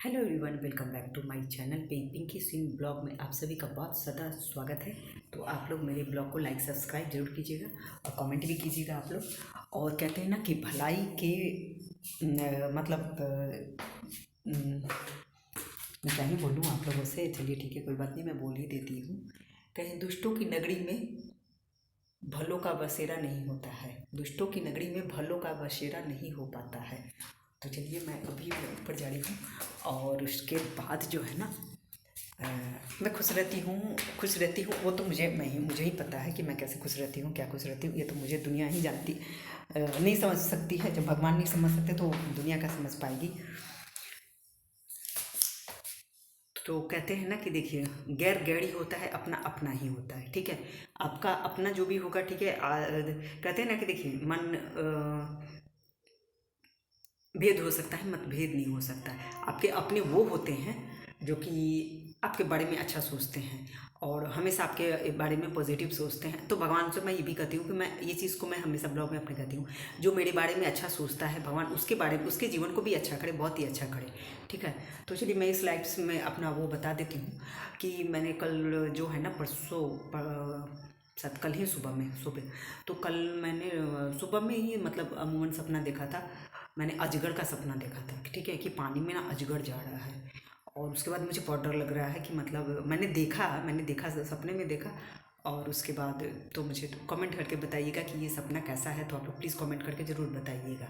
Hello everyone, welcome back to my channel Pinky Singh blog में आप सभी का बहुत सदा स्वागत है। तो आप लोग मेरे ब्लॉग को लाइक सब्सक्राइब जरूर कीजिएगा और कमेंट भी कीजिएगा आप लोग। और कहते हैं ना कि भलाई के मतलब मैं क्या ही बोलूँ आप लोगों से। चलिए ठीक है, कोई बात नहीं, मैं बोल ही देती हूँ। कहीं दुष्टों की नगरी में भलों का बसेरा नहीं होता है, दुष्टों की नगरी में भलों का बसेरा नहीं हो पाता है। तो चलिए मैं अभी ऊपर जा रही हूँ और उसके बाद जो है ना मैं खुश रहती हूँ। वो तो मुझे ही पता है कि मैं कैसे खुश रहती हूँ, क्या खुश रहती हूँ। ये तो मुझे दुनिया ही जानती नहीं समझ सकती है। जब भगवान नहीं समझ सकते तो दुनिया क्या समझ पाएगी। तो कहते हैं ना कि देखिए, गैर गैरी होता है, अपना अपना ही होता है। ठीक है, आपका अपना जो भी होगा, ठीक है। कहते हैं ना कि देखिए, भेद हो सकता है, मतभेद नहीं हो सकता है। आपके अपने वो होते हैं जो कि आपके बारे में अच्छा सोचते हैं और हमेशा आपके बारे में पॉजिटिव सोचते हैं। तो भगवान से मैं ये भी कहती हूँ कि मैं ये चीज़ को मैं हमेशा ब्लॉग में अपने कहती हूँ, जो मेरे बारे में अच्छा सोचता है भगवान उसके बारे में, उसके जीवन को भी अच्छा करे, बहुत ही अच्छा करे। ठीक है, तो चलिए मैं इस लाइफ में अपना वो बता देती हूँ कि मैंने कल जो है ना परसों शायद कल ही सुबह तो कल मैंने सुबह में ही मतलब अमूमन सपना देखा था। मैंने अजगर का सपना देखा था, ठीक है, कि पानी में ना अजगर जा रहा है। और उसके बाद मुझे बहुत डर लग रहा है कि मतलब मैंने देखा सपने में देखा। और उसके बाद तो मुझे तो कमेंट करके बताइएगा कि ये सपना कैसा है। तो आप लोग प्लीज़ कमेंट करके ज़रूर बताइएगा।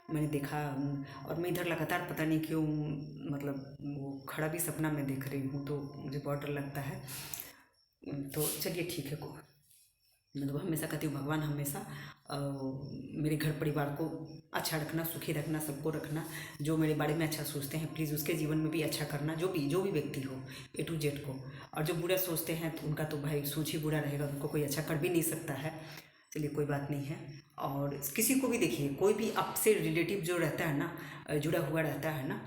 मैंने देखा और मैं इधर लगातार पता नहीं क्यों मतलब वो खड़ा भी सपना मैं देख रही हूँ, तो मुझे बहुत डर लगता है। तो चलिए ठीक है, को मैं तो हमेशा कहती हूँ भगवान हमेशा मेरे घर परिवार को अच्छा रखना, सुखी रखना, सबको रखना। जो मेरे बारे में अच्छा सोचते हैं प्लीज़ उसके जीवन में भी अच्छा करना, जो भी व्यक्ति हो ए टू जेड को। और जो बुरा सोचते हैं तो उनका तो भाई सोच ही बुरा रहेगा, उनको कोई अच्छा कर भी नहीं सकता है। चलिए कोई बात नहीं है। और किसी को भी देखिए, कोई भी आपसे रिलेटिव जो रहता है ना, जुड़ा हुआ रहता है ना,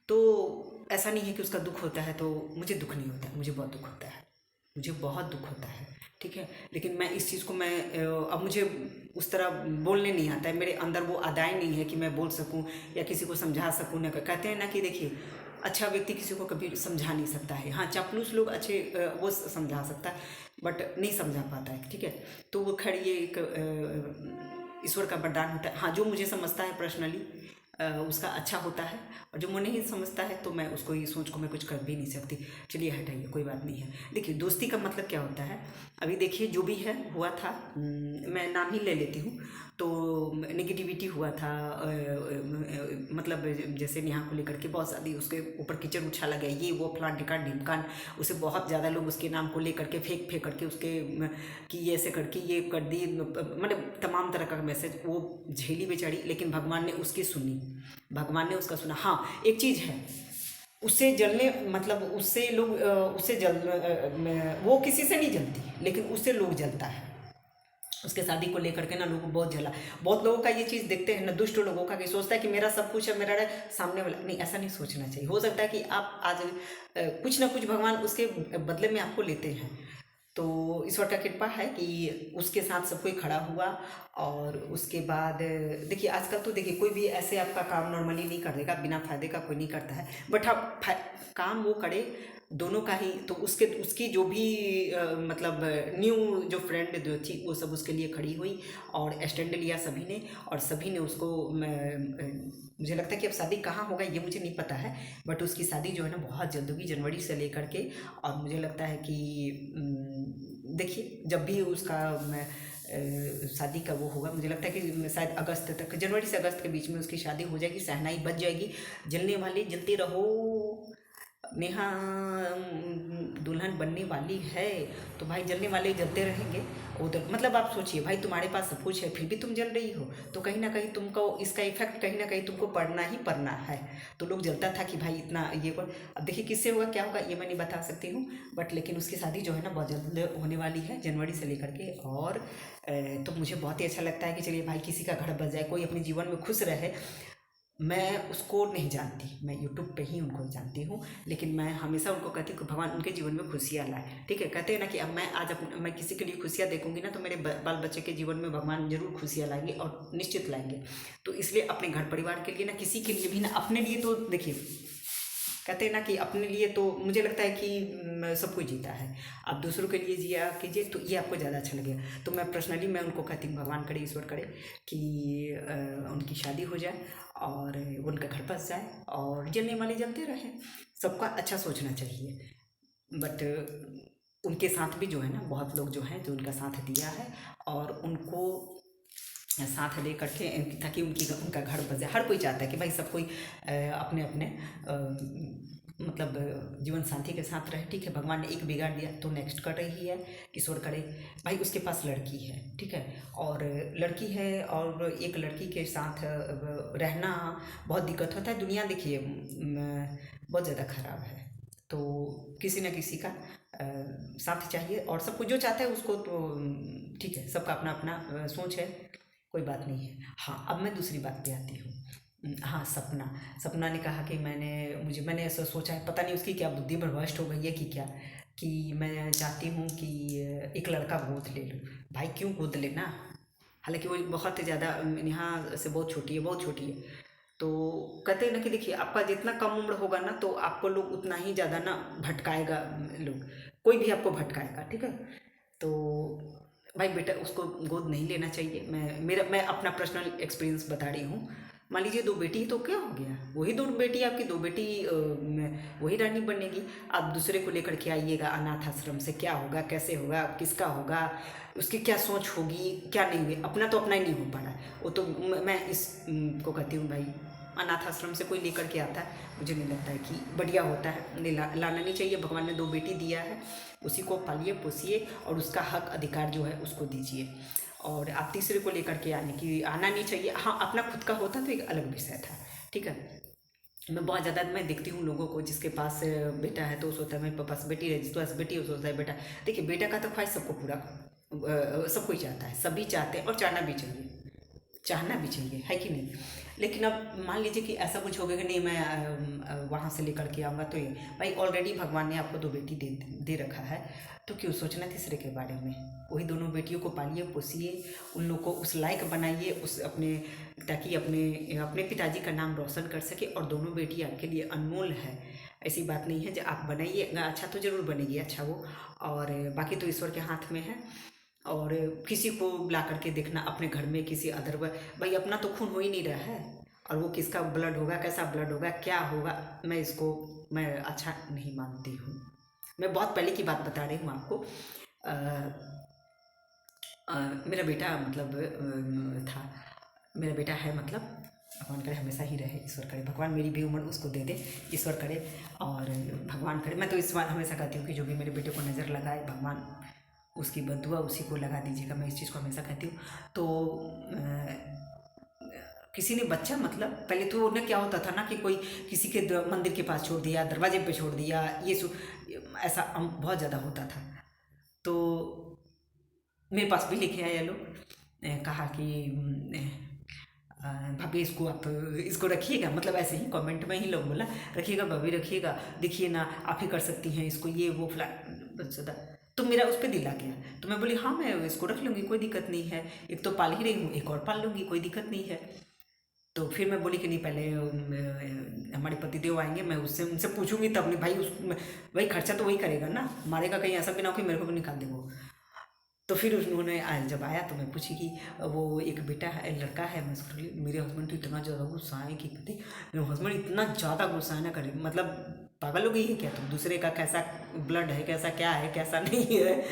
तो ऐसा नहीं है कि उसका दुख होता है तो मुझे दुख नहीं होता है। मुझे बहुत दुख होता है, मुझे बहुत दुख होता है। ठीक है, लेकिन मैं इस चीज़ को अब मुझे उस तरह बोलने नहीं आता है। मेरे अंदर वो अदाएँ नहीं है कि मैं बोल सकूं या किसी को समझा सकूं। ना कहते हैं ना कि देखिए, अच्छा व्यक्ति किसी को कभी समझा नहीं सकता है। हाँ, चापलूस लोग अच्छे वो समझा सकता है बट नहीं समझा पाता है। ठीक है, तो वो खैर ये एक ईश्वर का वरदान होता है। हाँ, जो मुझे समझता है पर्सनली उसका अच्छा होता है, और जो मुझे नहीं समझता है तो मैं उसको ये सोच को मैं कुछ कर भी नहीं सकती। चलिए हटाइए, कोई बात नहीं है। देखिए दोस्ती का मतलब क्या होता है, अभी देखिए जो भी है हुआ था, मैं नाम ही ले लेती हूँ। तो नेगेटिविटी हुआ था, मतलब जैसे नेहा को लेकर के बहुत ज़्यादा उसके ऊपर कीचड़ उछाला गया, ये वो फलान ढिकान ढिमकान। उसे बहुत ज़्यादा लोग उसके नाम को लेकर के फेंक फेंक करके उसके कि ये ऐसे करके ये कर दी, मतलब तमाम तरह का मैसेज वो झेली बेचारी। लेकिन भगवान ने उसकी सुनी, भगवान ने उसका सुना। हाँ, एक चीज़ है, उससे जलने मतलब उससे लोग उससे जल वो किसी से नहीं जलती लेकिन उससे लोग जलता है। उसके शादी को लेकर के ना लोग बहुत जला। बहुत लोगों का ये चीज़ देखते हैं ना, दुष्ट लोगों का, कि सोचता है कि मेरा सब कुछ है, मेरा सामने वाला नहीं। ऐसा नहीं सोचना चाहिए। हो सकता है कि आप आज कुछ ना कुछ भगवान उसके बदले में आपको लेते हैं। तो ईश्वर का कृपा है कि उसके साथ सब कोई खड़ा हुआ। और उसके बाद देखिए, आजकल तो देखिए कोई भी ऐसे आपका काम नॉर्मली नहीं कर देगा, बिना फायदे का कोई नहीं करता है। बट हाँ, काम वो करे दोनों का ही। तो उसकी जो भी मतलब न्यू जो फ्रेंड जो थी वो सब उसके लिए खड़ी हुई और स्टैंड लिया सभी ने। और सभी ने उसको मुझे लगता है कि अब शादी कहाँ होगा ये मुझे नहीं पता है, बट उसकी शादी जो है ना बहुत जल्द होगी, जनवरी से लेकर के। और मुझे लगता है कि देखिए जब भी उसका शादी का वो होगा, मुझे लगता है कि शायद अगस्त तक, जनवरी से अगस्त के बीच में उसकी शादी हो जाएगी, शहनाई बज जाएगी। जलने वाले जलते रहो, नेहा दुल्हन बनने वाली है। तो भाई जलने वाले जलते रहेंगे उधर। मतलब आप सोचिए भाई, तुम्हारे पास सब कुछ है फिर भी तुम जल रही हो, तो कहीं ना कहीं तुमको इसका इफेक्ट कहीं ना कहीं तुमको पड़ना ही पड़ना है। तो लोग जलता था कि भाई इतना ये कर। अब देखिए किससे होगा क्या होगा ये मैं नहीं बता सकती हूँ, बट लेकिन उसकी शादी जो है ना बहुत जल्द होने वाली है, जनवरी से लेकर के। और तो मुझे बहुत ही अच्छा लगता है कि चलिए भाई किसी का घर बस जाए, कोई अपने जीवन में खुश रहे। मैं उसको नहीं जानती, मैं यूट्यूब पे ही उनको जानती हूँ, लेकिन मैं हमेशा उनको कहती हूँ कि भगवान उनके जीवन में खुशियाँ लाए। ठीक है, कहते हैं ना कि अब मैं आज मैं किसी के लिए खुशियाँ देखूंगी ना तो मेरे बाल बच्चे के जीवन में भगवान जरूर खुशियाँ लाएंगे और निश्चित लाएंगे। तो इसलिए अपने घर परिवार के लिए ना, किसी के लिए भी ना, अपने लिए तो देखिए कहते हैं ना कि अपने लिए तो मुझे लगता है कि सब कोई जीता है, आप दूसरों के लिए जिया कीजिए तो ये आपको ज़्यादा अच्छा लगेगा। तो मैं पर्सनली मैं उनको कहती हूँ भगवान करे, ईश्वर करे कि उनकी शादी हो जाए और वो उनका घर बस जाए और जलने वाले जलते रहें। सबका अच्छा सोचना चाहिए। बट उनके साथ भी जो है ना बहुत लोग जो हैं जो उनका साथ दिया है और उनको साथ ले करके ताकि उनका घर बसे। हर कोई चाहता है कि भाई सब कोई अपने अपने मतलब जीवन साथी के साथ रहे। ठीक है, भगवान ने एक बिगाड़ दिया तो नेक्स्ट कर रही है, ईश्वर करे। भाई उसके पास लड़की है, ठीक है, और लड़की है और एक लड़की के साथ रहना बहुत दिक्कत होता है। दुनिया देखिए बहुत ज़्यादा ख़राब है, तो किसी न किसी का साथ चाहिए और सब कुछ जो चाहता है उसको तो ठीक है, सबका अपना अपना सोच है, कोई बात नहीं है। हाँ, अब मैं दूसरी बात पे आती हूँ। हाँ, सपना सपना ने कहा कि मैंने ऐसा सोचा है, पता नहीं उसकी क्या बुद्धि भ्रष्ट हो गई है कि क्या, कि मैं चाहती हूँ कि एक लड़का गोद ले लूँ। भाई क्यों गोद लेना, हालांकि वो बहुत ज़्यादा यहाँ से बहुत छोटी है, बहुत छोटी है। तो कहते हैं ना कि देखिए आपका जितना कम उम्र होगा ना तो आपको लोग उतना ही ज़्यादा ना भटकाएगा, लोग कोई भी आपको भटकाएगा, ठीक है। तो भाई बेटा उसको गोद नहीं लेना चाहिए। मैं अपना पर्सनल एक्सपीरियंस बता रही हूँ। मान लीजिए दो बेटी तो क्या हो गया, वही दो बेटी आपकी, दो बेटी वही रानी बनेगी। आप दूसरे को लेकर के आइएगा अनाथ आश्रम से, क्या होगा, कैसे होगा, किसका होगा, उसकी क्या सोच होगी, क्या नहीं होगी। अपना तो अपना ही नहीं हो पा रहा है वो तो मैं इस को कहती हूँ भाई अनाथ आश्रम से कोई लेकर के आता है, मुझे नहीं लगता है कि बढ़िया होता है। लाना नहीं चाहिए। भगवान ने दो बेटी दिया है, उसी को पालिए पोसिए और उसका हक अधिकार जो है उसको दीजिए। और आप तीसरे को लेकर के आना नहीं चाहिए। हाँ, अपना खुद का होता तो एक अलग विषय था, ठीक है। मैं बहुत ज़्यादा मैं देखती हूँ लोगों को जिसके पास बेटा है तो वो सोचता है मेरे पास बेटी है, जिसके पास बेटी है वो सोचता है बेटा। देखिए बेटा का तो ख्वाहिश सबको पूरा सब कोई चाहता है, सभी चाहते हैं और चाहना भी चाहिए, चाहना भी चाहिए, है कि नहीं। लेकिन अब मान लीजिए कि ऐसा कुछ हो गया कि नहीं मैं वहाँ से लेकर के आऊँगा, तो ये भाई ऑलरेडी भगवान ने आपको दो बेटी दे रखा है, तो क्यों सोचना तीसरे के बारे में। वही दोनों बेटियों को पालिए पोसिए, उन लोग को उस लायक बनाइए, उस अपने ताकि अपने अपने पिताजी का नाम रोशन कर सके। और दोनों बेटी आपके लिए अनमोल है, ऐसी बात नहीं है। जब आप बनाइएगा अच्छा तो ज़रूर बनेगी अच्छा वो, और बाकी तो ईश्वर के हाथ में है। और किसी को ला करके देखना अपने घर में किसी अदर भाई अपना तो खून हो ही नहीं रहा है, और वो किसका ब्लड होगा, कैसा ब्लड होगा, क्या होगा, मैं अच्छा नहीं मानती हूँ। मैं बहुत पहले की बात बता रही हूँ आपको। अ, मेरा बेटा मतलब था, मेरा बेटा है मतलब, भगवान करे हमेशा ही रहे, ईश्वर करे भगवान मेरी भी उम्र उसको दे दे, ईश्वर करे। और भगवान करे, मैं तो इस बार हमेशा कहती हूँ कि जो भी मेरे बेटे को नज़र लगाए भगवान उसकी बदुआ उसी को लगा दीजिएगा, मैं इस चीज़ को हमेशा कहती हूँ। तो किसी ने बच्चा मतलब पहले तो उन्हें क्या होता था ना कि कोई किसी के मंदिर के पास छोड़ दिया, दरवाजे पे छोड़ दिया, ऐसा बहुत ज़्यादा होता था। तो मेरे पास भी लेके आया लोग, कहा कि भाभी इसको आप इसको रखिएगा, मतलब ऐसे ही कमेंट में ही लोग बोला रखिएगा भाभी रखिएगा, देखिए ना आप ही कर सकती हैं इसको, ये वो फला। तो मेरा उस पर दिल आ गया, तो मैं बोली हाँ मैं इसको रख लूँगी, कोई दिक्कत नहीं है, एक तो पाल ही रही हूँ, एक और पाल लूँगी, कोई दिक्कत नहीं है। तो फिर मैं बोली कि नहीं पहले हमारे पतिदेव आएंगे, मैं उससे उनसे पूछूंगी तब नहीं भाई, उस भाई खर्चा तो वही करेगा ना, मारेगा कहीं ऐसा भी ना हो कि मेरे को भी निकाल दे वो। तो फिर उन्होंने जब आया तो मैं पूछी कि वो एक बेटा है, लड़का है। मैं उसको बोली मेरे हस्बैंड तो इतना ज़्यादा गुस्सा है कि पति, मेरे हस्बैंड इतना ज़्यादा गुस्सा है ना, करे मतलब पागल हो गई है क्या तुम, दूसरे का कैसा ब्लड है, कैसा क्या है, कैसा नहीं है,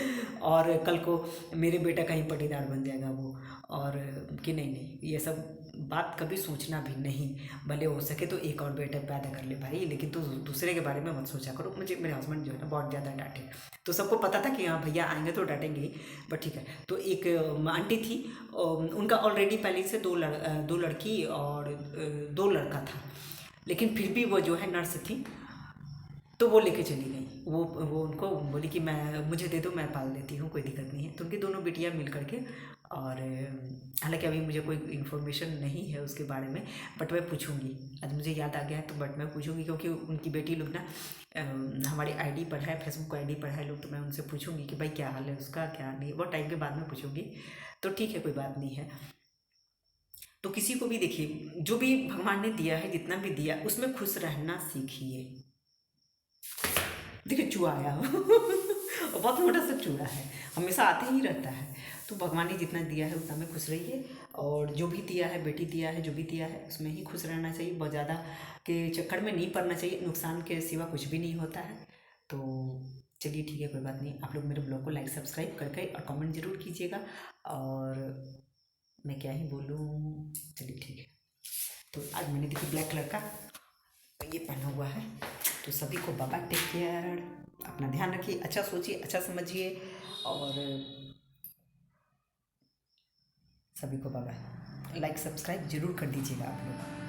और कल को मेरे बेटा कहीं पटीदार बन जाएगा वो। और कि नहीं नहीं ये सब बात कभी सोचना भी नहीं, भले हो सके तो एक और बेटा पैदा कर ले भाई, लेकिन तो दूसरे के बारे में मत सोचा करो। मुझे मेरे हस्बैंड जो है ना बहुत ज़्यादा डांटे, तो सबको पता था कि हाँ भैया आएंगे तो डांटेंगे ही, बट ठीक है। तो एक आंटी थी, उनका ऑलरेडी पहले से दो लड़की और दो लड़का था, लेकिन फिर भी वो जो है नर्स थी, तो वो लेके चली गई। वो उनको बोली कि मैं मुझे दे दो, मैं पाल देती हूँ, कोई दिक्कत नहीं है। तो उनकी दोनों बेटियाँ मिल करके, और हालांकि अभी मुझे कोई इन्फॉर्मेशन नहीं है उसके बारे में, बट मैं पूछूंगी, आज मुझे याद आ गया है तो बट मैं पूछूंगी, क्योंकि उनकी बेटी लोग ना हमारी आईडी पर है, फेसबुक आईडी पर है लोग, तो मैं उनसे पूछूंगी कि भाई क्या हाल है उसका, क्या नहीं, बहुत टाइम के बाद में पूछूंगी। तो ठीक है, कोई बात नहीं है। तो किसी को भी देखिए जो भी भगवान ने दिया है, जितना भी दिया उसमें खुश रहना सीखिए, देखिए चूहा आया और बहुत मोटा सा चूहा है, हमेशा आते ही रहता है। तो भगवान ने जितना दिया है उतना में खुश रहिए, और जो भी दिया है, बेटी दिया है, जो भी दिया है उसमें ही खुश रहना चाहिए। बहुत ज़्यादा के चक्कर में नहीं पड़ना चाहिए, नुकसान के सिवा कुछ भी नहीं होता है। तो चलिए ठीक है, कोई बात नहीं। आप लोग मेरे ब्लॉग को लाइक सब्सक्राइब करके और कमेंट जरूर कीजिएगा। और मैं क्या ही बोलूँ, चलिए ठीक है। तो आज मैंने देखिए ब्लैक कलर का ये पहना हुआ है। तो सभी को बाबा टेक केयर, अपना ध्यान रखिए, अच्छा सोचिए, अच्छा समझिए, और सभी को बाबा। लाइक सब्सक्राइब जरूर कर दीजिएगा आप लोग।